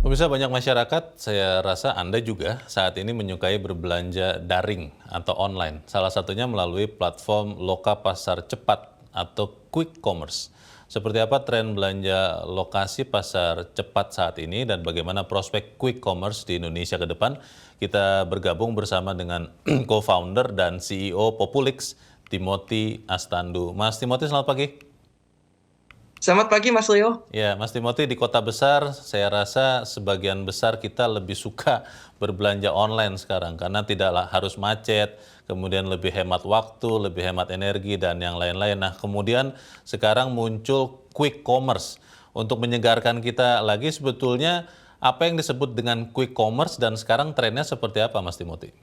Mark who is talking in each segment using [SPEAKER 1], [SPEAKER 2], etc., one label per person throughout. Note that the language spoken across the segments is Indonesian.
[SPEAKER 1] Pemirsa, banyak masyarakat, saya rasa Anda juga saat ini menyukai berbelanja daring atau online. Salah satunya melalui platform Loka Pasar Cepat atau Quick Commerce. Seperti apa tren belanja lokasi pasar cepat saat ini dan bagaimana prospek Quick Commerce di Indonesia ke depan? Kita bergabung bersama dengan co-founder dan CEO Populix, Timothy Astandu. Mas Timothy, selamat pagi.
[SPEAKER 2] Selamat pagi Mas Leo.
[SPEAKER 1] Ya, Mas Timothy, di kota besar, saya rasa sebagian besar kita lebih suka berbelanja online sekarang karena tidak harus macet, kemudian lebih hemat waktu, lebih hemat energi, dan yang lain-lain. Nah, kemudian sekarang muncul quick commerce. Untuk menyegarkan kita lagi, sebetulnya apa yang disebut dengan quick commerce dan sekarang trennya seperti apa, Mas Timothy?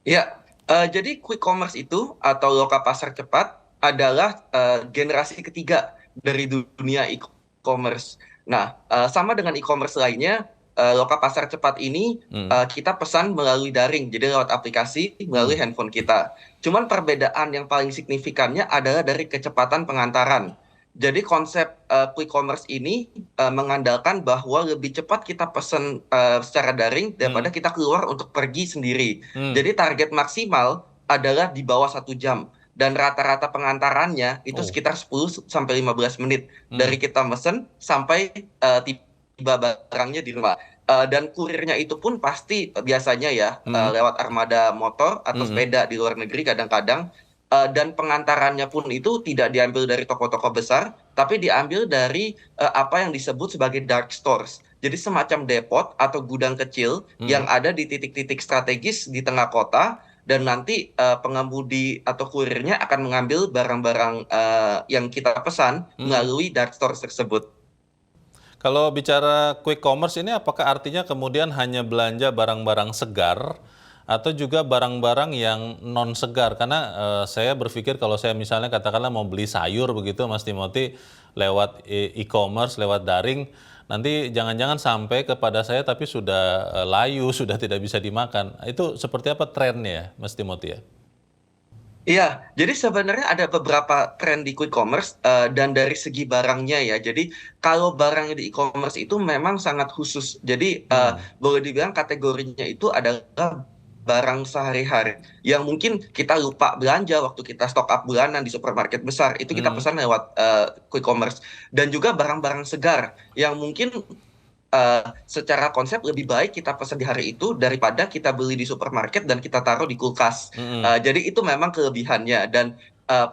[SPEAKER 2] Ya, jadi quick commerce itu atau loka pasar cepat adalah generasi ketiga dari dunia e-commerce. Nah, sama dengan e-commerce lainnya, loka pasar cepat ini kita pesan melalui daring, jadi lewat aplikasi, melalui handphone kita. Cuman perbedaan yang paling signifikannya adalah dari kecepatan pengantaran. Jadi konsep quick commerce ini mengandalkan bahwa lebih cepat kita pesan secara daring daripada kita keluar untuk pergi sendiri. Jadi target maksimal adalah di bawah 1 jam. Dan rata-rata pengantarannya itu
[SPEAKER 1] Oh,
[SPEAKER 2] sekitar 10 sampai 15 menit dari kita mesen sampai tiba barangnya di rumah. Dan kurirnya itu pun pasti biasanya ya lewat armada motor atau sepeda di luar negeri kadang-kadang. Dan pengantarannya pun itu tidak diambil dari toko-toko besar, tapi diambil dari apa yang disebut sebagai dark stores. Jadi semacam depot atau gudang kecil yang ada di titik-titik strategis di tengah kota, dan nanti pengemudi atau kurirnya akan mengambil barang-barang yang kita pesan melalui dark stores tersebut.
[SPEAKER 1] kalau bicara quick commerce ini apakah artinya kemudian hanya belanja barang-barang segar atau juga barang-barang yang non segar? Karena saya berpikir kalau saya misalnya katakanlah mau beli sayur begitu Mas Timothy lewat e-commerce, lewat daring, nanti jangan-jangan sampai kepada saya tapi sudah layu, sudah tidak bisa dimakan. Itu seperti apa trennya ya, Mas Timothy ya?
[SPEAKER 2] Iya, jadi sebenarnya ada beberapa tren di quick commerce dan dari segi barangnya ya. Jadi kalau barangnya di e-commerce itu memang sangat khusus. Jadi boleh dibilang kategorinya itu adalah barang sehari-hari yang mungkin kita lupa belanja waktu kita stock up bulanan di supermarket besar. Itu kita pesan lewat quick commerce. Dan juga barang-barang segar yang mungkin secara konsep lebih baik kita pesan di hari itu daripada kita beli di supermarket dan kita taruh di kulkas. Jadi itu memang kelebihannya, dan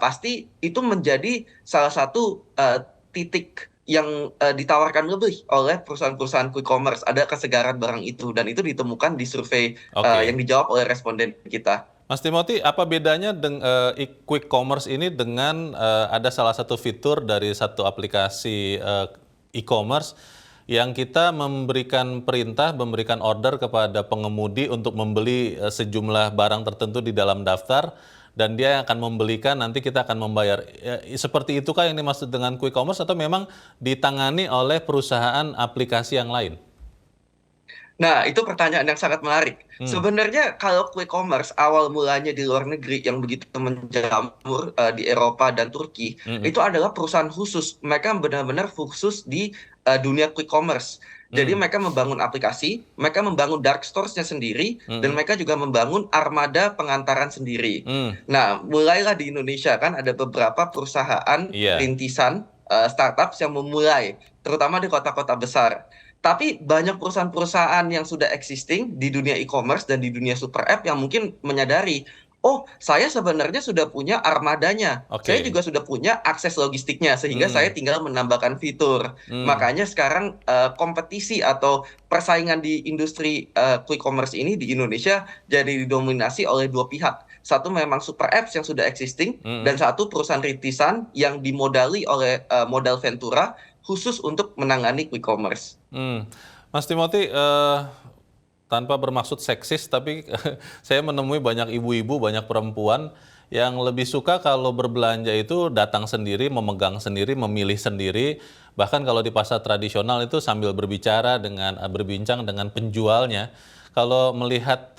[SPEAKER 2] pasti itu menjadi salah satu titik yang ditawarkan lebih oleh perusahaan-perusahaan quick commerce. Ada kesegaran barang itu, dan itu ditemukan di survei yang
[SPEAKER 1] Oke.
[SPEAKER 2] dijawab oleh responden kita.
[SPEAKER 1] Mas Timothy, apa bedanya quick commerce ini dengan ada salah satu fitur dari satu aplikasi e-commerce yang kita memberikan perintah, memberikan order kepada pengemudi untuk membeli sejumlah barang tertentu di dalam daftar dan dia yang akan membelikan, nanti kita akan membayar. Seperti itukah yang dimaksud dengan quick commerce atau memang ditangani oleh perusahaan aplikasi yang lain?
[SPEAKER 2] Nah, itu pertanyaan yang sangat menarik.
[SPEAKER 1] Hmm.
[SPEAKER 2] Sebenarnya kalau quick commerce awal mulanya di luar negeri yang begitu menjamur di Eropa dan Turki, itu adalah perusahaan khusus. Mereka benar-benar khusus di dunia quick commerce. Jadi mereka membangun aplikasi, mereka membangun dark stores-nya sendiri, dan mereka juga membangun armada pengantaran sendiri. Nah, mulailah di Indonesia kan ada beberapa perusahaan
[SPEAKER 1] Iya.
[SPEAKER 2] rintisan startups yang memulai, terutama di kota-kota besar. Tapi banyak perusahaan-perusahaan yang sudah existing di dunia e-commerce dan di dunia super app yang mungkin menyadari, oh, saya sebenarnya sudah punya armadanya. Saya
[SPEAKER 1] Oke.
[SPEAKER 2] juga sudah punya akses logistiknya, sehingga saya
[SPEAKER 1] Hmm.
[SPEAKER 2] tinggal menambahkan fitur.
[SPEAKER 1] Hmm.
[SPEAKER 2] Makanya sekarang kompetisi atau persaingan di industri quick commerce ini di Indonesia jadi didominasi oleh dua pihak. Satu memang super apps yang sudah existing, dan satu perusahaan rintisan yang dimodali oleh modal Ventura khusus untuk menangani quick commerce.
[SPEAKER 1] Mas Timothy, tanpa bermaksud seksis, tapi saya menemui banyak ibu-ibu, banyak perempuan yang lebih suka kalau berbelanja itu datang sendiri, memegang sendiri, memilih sendiri. Bahkan kalau di pasar tradisional itu sambil berbincang dengan penjualnya. Kalau melihat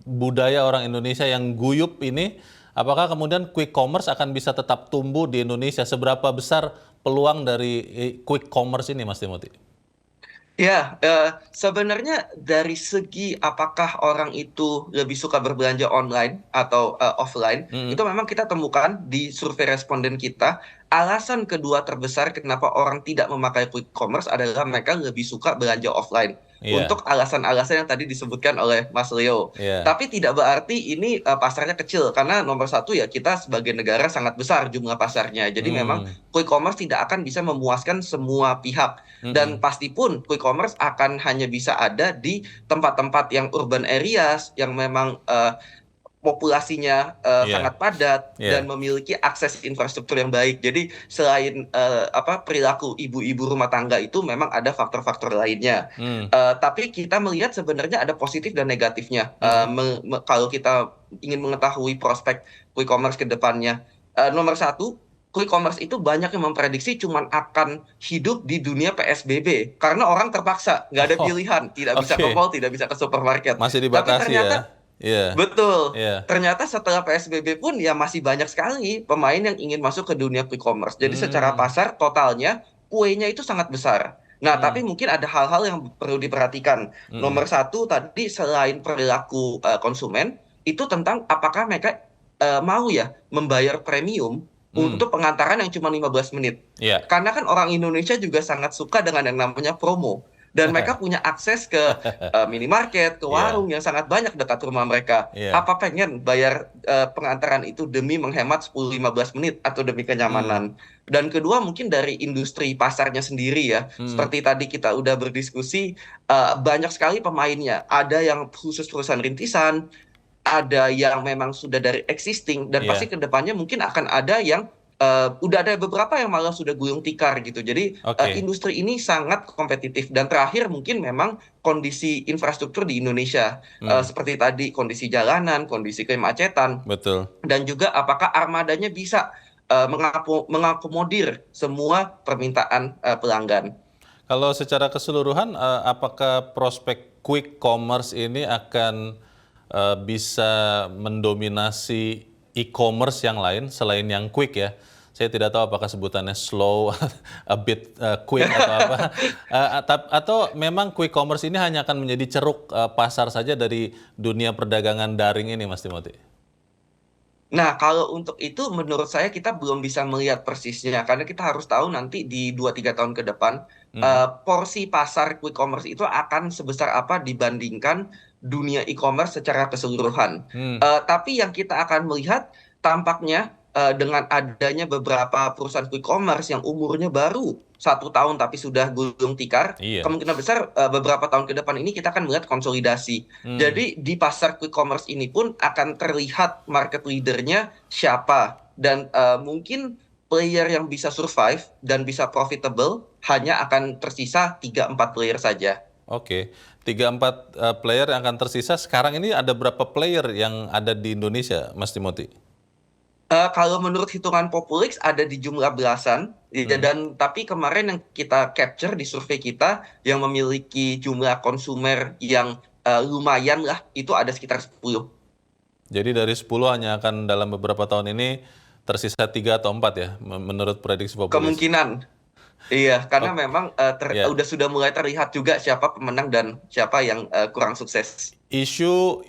[SPEAKER 1] budaya orang Indonesia yang guyup ini, apakah kemudian quick commerce akan bisa tetap tumbuh di Indonesia? Seberapa besar peluang dari quick commerce ini, Mas Timothy?
[SPEAKER 2] Ya, sebenarnya dari segi apakah orang itu lebih suka berbelanja online atau offline, itu
[SPEAKER 1] Mm-mm.
[SPEAKER 2] memang kita temukan di survei responden kita. Alasan kedua terbesar kenapa orang tidak memakai quick commerce adalah mereka lebih suka belanja offline.
[SPEAKER 1] Iya,
[SPEAKER 2] Untuk alasan-alasan yang tadi disebutkan oleh Mas Leo.
[SPEAKER 1] iya.
[SPEAKER 2] Tapi tidak berarti ini pasarnya kecil, karena nomor satu ya kita sebagai negara sangat besar jumlah pasarnya. Jadi memang
[SPEAKER 1] Hmm.
[SPEAKER 2] quick commerce tidak akan bisa memuaskan semua pihak. Dan
[SPEAKER 1] Mm-mm.
[SPEAKER 2] pasti pun quick commerce akan hanya bisa ada di tempat-tempat yang urban areas yang memang populasinya
[SPEAKER 1] Iya,
[SPEAKER 2] sangat padat dan
[SPEAKER 1] iya.
[SPEAKER 2] memiliki akses infrastruktur yang baik. Jadi selain perilaku ibu-ibu rumah tangga itu memang ada faktor-faktor lainnya.
[SPEAKER 1] Hmm.
[SPEAKER 2] Tapi kita melihat sebenarnya ada positif dan negatifnya.
[SPEAKER 1] Mm-mm.
[SPEAKER 2] Kalau kita ingin mengetahui prospek quick commerce ke depannya, nomor satu, quick commerce itu banyak yang memprediksi cuman akan hidup di dunia PSBB karena orang terpaksa, nggak ada
[SPEAKER 1] Oh,
[SPEAKER 2] pilihan, tidak bisa ke
[SPEAKER 1] oke.
[SPEAKER 2] mall, tidak bisa ke supermarket.
[SPEAKER 1] Masih
[SPEAKER 2] Tapi
[SPEAKER 1] dibatasi ya?
[SPEAKER 2] ternyata
[SPEAKER 1] Iya,
[SPEAKER 2] betul.
[SPEAKER 1] iya.
[SPEAKER 2] Ternyata setelah PSBB pun ya masih banyak sekali pemain yang ingin masuk ke dunia quick commerce. Jadi secara
[SPEAKER 1] Hmm.
[SPEAKER 2] pasar totalnya kuenya itu sangat besar. Nah, tapi
[SPEAKER 1] Hmm.
[SPEAKER 2] mungkin ada hal-hal yang perlu diperhatikan.
[SPEAKER 1] Mm-mm.
[SPEAKER 2] Nomor satu tadi selain perilaku konsumen, itu tentang apakah mereka mau ya membayar premium
[SPEAKER 1] Hmm.
[SPEAKER 2] untuk pengantaran yang cuma 15 menit.
[SPEAKER 1] Iya.
[SPEAKER 2] Karena kan orang Indonesia juga sangat suka dengan yang namanya promo. Dan mereka punya akses ke minimarket, ke warung
[SPEAKER 1] Iya,
[SPEAKER 2] yang sangat banyak dekat rumah mereka.
[SPEAKER 1] iya.
[SPEAKER 2] Apa pengen bayar pengantaran itu demi menghemat 10-15 menit atau demi
[SPEAKER 1] Hmm.
[SPEAKER 2] kenyamanan? Dan kedua mungkin dari industri pasarnya sendiri ya.
[SPEAKER 1] Hmm.
[SPEAKER 2] Seperti tadi kita udah berdiskusi, banyak sekali pemainnya. Ada yang khusus perusahaan rintisan, ada yang memang sudah dari existing, dan pasti
[SPEAKER 1] Iya.
[SPEAKER 2] kedepannya mungkin akan ada yang udah ada beberapa yang malah sudah gulung tikar gitu. Jadi
[SPEAKER 1] Oke.
[SPEAKER 2] industri ini sangat kompetitif. Dan terakhir mungkin memang kondisi infrastruktur di Indonesia,
[SPEAKER 1] Hmm.
[SPEAKER 2] seperti tadi kondisi jalanan, kondisi kemacetan,
[SPEAKER 1] Betul.
[SPEAKER 2] dan juga apakah armadanya bisa mengakomodir semua permintaan pelanggan.
[SPEAKER 1] Kalau secara keseluruhan, apakah prospek quick commerce ini akan bisa mendominasi e-commerce yang lain selain yang quick ya? Saya tidak tahu apakah sebutannya slow, a bit quick atau apa. Atau memang quick commerce ini hanya akan menjadi ceruk pasar saja dari dunia perdagangan daring ini, Mas Timothy?
[SPEAKER 2] Nah, kalau untuk itu menurut saya kita belum bisa melihat persisnya karena kita harus tahu nanti di 2-3 tahun ke depan
[SPEAKER 1] Mm-mm.
[SPEAKER 2] porsi pasar quick commerce itu akan sebesar apa dibandingkan dunia e-commerce secara keseluruhan.
[SPEAKER 1] Hmm.
[SPEAKER 2] Tapi yang kita akan melihat tampaknya dengan adanya beberapa perusahaan quick commerce yang umurnya baru 1 tahun tapi sudah gulung tikar,
[SPEAKER 1] Iya.
[SPEAKER 2] kemungkinan besar beberapa tahun ke depan ini kita akan melihat konsolidasi.
[SPEAKER 1] Hmm.
[SPEAKER 2] Jadi di pasar quick commerce ini pun akan terlihat market leadernya siapa, dan mungkin player yang bisa survive dan bisa profitable hanya akan tersisa 3-4 player saja.
[SPEAKER 1] Oke, 3-4 player yang akan tersisa. Sekarang ini ada berapa player yang ada di Indonesia, Mas Timothy?
[SPEAKER 2] Kalau menurut hitungan Populix ada di jumlah belasan, ya,
[SPEAKER 1] Hmm.
[SPEAKER 2] dan tapi kemarin yang kita capture di survei kita yang memiliki jumlah konsumer yang lumayan lah itu ada sekitar 10.
[SPEAKER 1] Jadi dari 10 hanya akan dalam beberapa tahun ini tersisa 3 atau 4 ya, menurut prediksi populis.
[SPEAKER 2] Kemungkinan. Iya, karena
[SPEAKER 1] Oke,
[SPEAKER 2] memang
[SPEAKER 1] ya.
[SPEAKER 2] sudah mulai terlihat juga siapa pemenang dan siapa yang kurang sukses.
[SPEAKER 1] Isu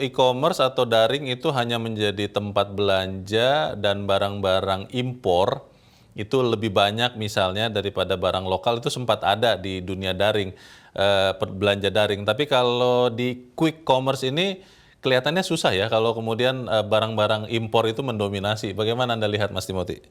[SPEAKER 1] e-commerce atau daring itu hanya menjadi tempat belanja dan barang-barang impor itu lebih banyak misalnya daripada barang lokal itu sempat ada di dunia daring, belanja daring. Tapi kalau di quick commerce ini kelihatannya susah ya kalau kemudian barang-barang impor itu mendominasi. Bagaimana Anda lihat, Mas Timothy?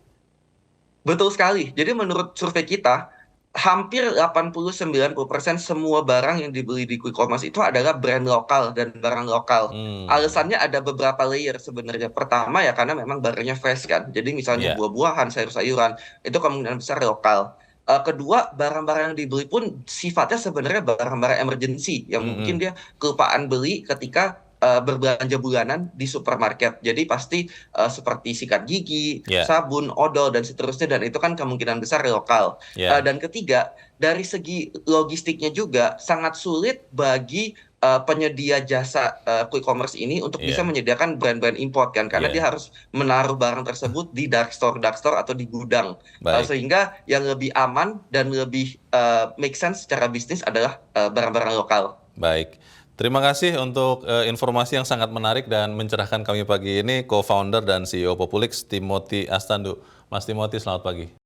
[SPEAKER 2] Betul sekali. Jadi menurut survei kita, hampir 80-90% semua barang yang dibeli di quick commerce itu adalah brand lokal dan barang lokal.
[SPEAKER 1] Hmm,
[SPEAKER 2] Alasannya ada beberapa layer sebenarnya. Pertama ya karena memang barangnya fresh kan. Jadi misalnya
[SPEAKER 1] ya,
[SPEAKER 2] buah-buahan, sayur-sayuran, itu kemungkinan besar lokal. Kedua, barang-barang yang dibeli pun sifatnya sebenarnya barang-barang emergency yang mungkin
[SPEAKER 1] mm-mm.
[SPEAKER 2] dia kelupaan beli ketika berbelanja bulanan di supermarket. Jadi pasti seperti sikat gigi,
[SPEAKER 1] Ya,
[SPEAKER 2] sabun, odol, dan seterusnya, dan itu kan kemungkinan besar lokal.
[SPEAKER 1] ya,
[SPEAKER 2] Dan ketiga, dari segi logistiknya juga sangat sulit bagi penyedia jasa quick commerce ini untuk bisa
[SPEAKER 1] Iya,
[SPEAKER 2] menyediakan brand-brand import kan, karena dia
[SPEAKER 1] iya,
[SPEAKER 2] harus menaruh barang tersebut di dark store atau di gudang.
[SPEAKER 1] baik,
[SPEAKER 2] Sehingga yang lebih aman dan lebih make sense secara bisnis adalah barang-barang lokal.
[SPEAKER 1] baik. Terima kasih untuk informasi yang sangat menarik dan mencerahkan kami pagi ini, co-founder dan CEO Populix, Timothy Astandu. Mas Timothy, selamat pagi.